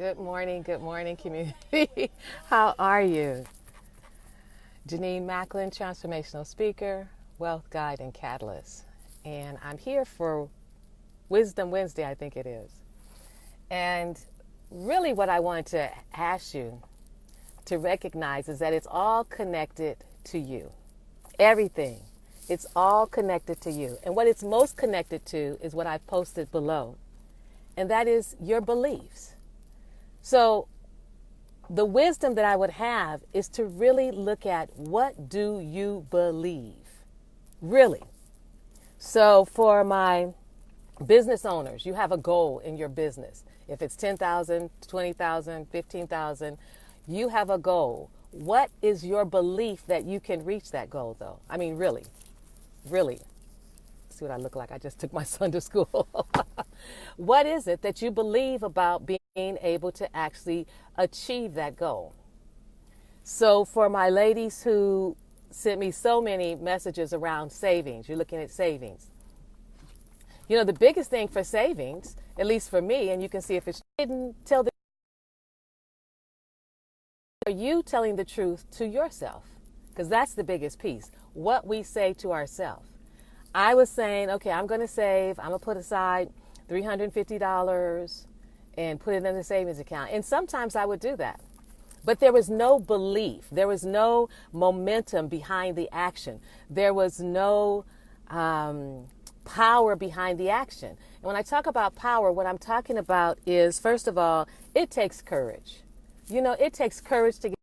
Good morning, community. How are you? Jenenne Macklin, transformational speaker, wealth guide, and catalyst. And I'm here for Wisdom Wednesday, I think it is. And really, what I want to ask you to recognize is that it's all connected to you. Everything. It's all connected to you. And what it's most connected to is what I've posted below, and that is your beliefs. So the wisdom that I would have is to really look at, what do you believe? Really. So for my business owners, you have a goal in your business. If it's 10,000, 20,000, 15,000, you have a goal. What is your belief that you can reach that goal, though? I mean, really. See what I look like? I just took my son to school. What is it that you believe about being able to actually achieve that goal? So for my ladies who sent me so many messages around savings, you're looking at savings. You know, the biggest thing for savings, at least for me, and you can see if it's didn't tell the are you telling the truth to yourself? Because that's the biggest piece. What we say to ourselves. I was saying, okay, I'm going to save. I'm going to put aside $350 and put it in the savings account. And sometimes I would do that. But there was no belief. There was no momentum behind the action. There was no power behind the action. And when I talk about power, what I'm talking about is, first of all, it takes courage. You know, it takes courage to get.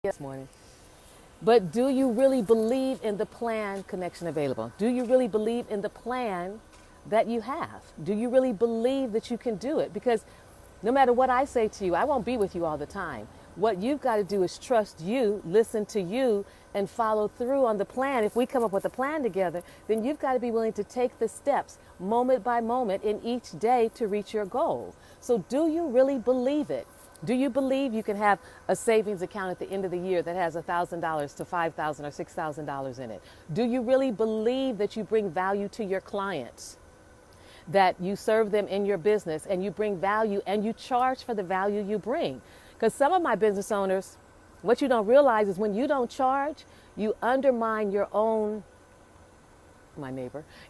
This morning. But do you really believe in the plan connection available? Do you really believe in the plan that you have? Do you really believe that you can do it? Because no matter what I say to you, I won't be with you all the time. What you've got to do is trust you, listen to you, and follow through on the plan. If we come up with a plan together, then you've got to be willing to take the steps moment by moment in each day to reach your goal. So do you really believe it? Do you believe you can have a savings account at the end of the year that has $1,000 to $5,000 or $6,000 in it? Do you really believe that you bring value to your clients, that you serve them in your business and you bring value and you charge for the value you bring? Because some of my business owners, what you don't realize is when you don't charge, you undermine your own,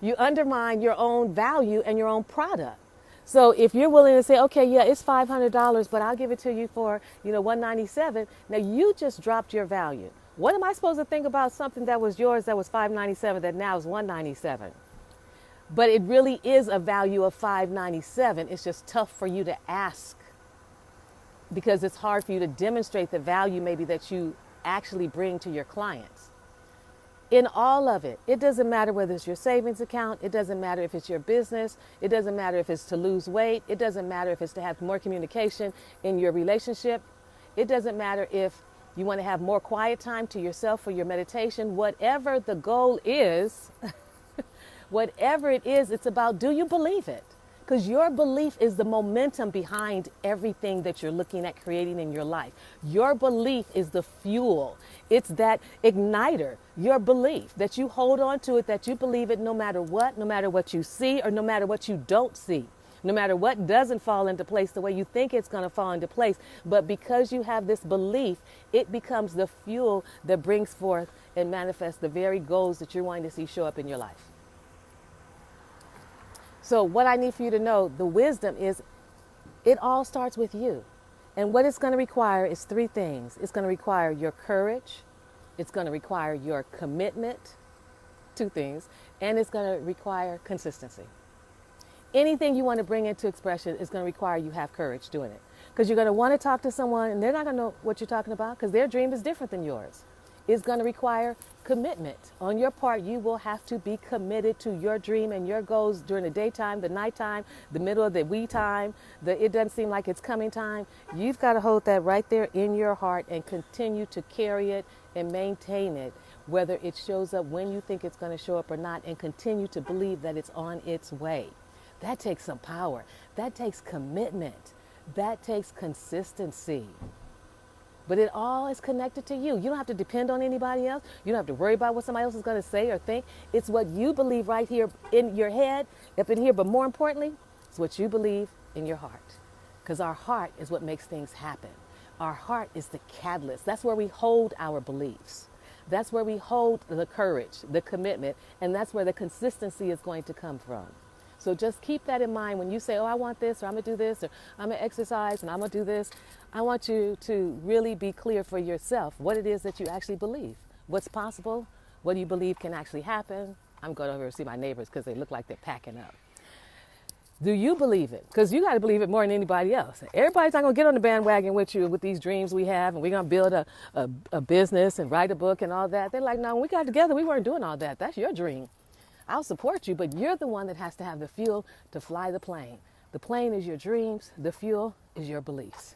you undermine your own value and your own product. So if you're willing to say, okay, yeah, it's $500, but I'll give it to you for, $197. Now you just dropped your value. What am I supposed to think about something that was yours that was $597 that now is $197? But it really is a value of $597. It's just tough for you to ask because it's hard for you to demonstrate the value maybe that you actually bring to your clients. In all of it, it doesn't matter whether it's your savings account, it doesn't matter if it's your business, it doesn't matter if it's to lose weight, it doesn't matter if it's to have more communication in your relationship, it doesn't matter if you want to have more quiet time to yourself for your meditation. Whatever the goal is, whatever it is, it's about, do you believe it? Because your belief is the momentum behind everything that you're looking at creating in your life. Your belief is the fuel. It's that igniter, your belief, that you hold on to it, that you believe it no matter what you see or no matter what you don't see, no matter what doesn't fall into place the way you think it's going to fall into place. But because you have this belief, it becomes the fuel that brings forth and manifests the very goals that you're wanting to see show up in your life. So what I need for you to know, the wisdom is, it all starts with you. And what it's going to require is three things. It's going to require your courage. It's going to require your commitment, two things, and it's going to require consistency. Anything you want to bring into expression is going to require you have courage doing it. Because you're going to want to talk to someone and they're not going to know what you're talking about because their dream is different than yours. is going to require commitment. On your part, you will have to be committed to your dream and your goals during the daytime, the nighttime, the middle of the wee time, the it doesn't seem like it's coming time. You've got to hold that right there in your heart and continue to carry it and maintain it, whether it shows up when you think it's going to show up or not, and continue to believe that it's on its way. That takes some power. That takes commitment. That takes consistency. But it all is connected to you. You don't have to depend on anybody else. You don't have to worry about what somebody else is going to say or think. It's what you believe right here in your head, up in here. But more importantly, it's what you believe in your heart. Because our heart is what makes things happen. Our heart is the catalyst. That's where we hold our beliefs. That's where we hold the courage, the commitment, and that's where the consistency is going to come from. So just keep that in mind when you say, oh, I want this, or I'm going to do this, or I'm going to exercise, and I'm going to do this. I want you to really be clear for yourself what it is that you actually believe. What's possible? What do you believe can actually happen? I'm going over to see my neighbors because they look like they're packing up. Do you believe it? Because you got to believe it more than anybody else. Everybody's not going to get on the bandwagon with you with these dreams we have, and we're going to build a business and write a book and all that. They're like, no, when we got together, we weren't doing all that. That's your dream. I'll support you, but you're the one that has to have the fuel to fly the plane. The plane is your dreams. The fuel is your beliefs.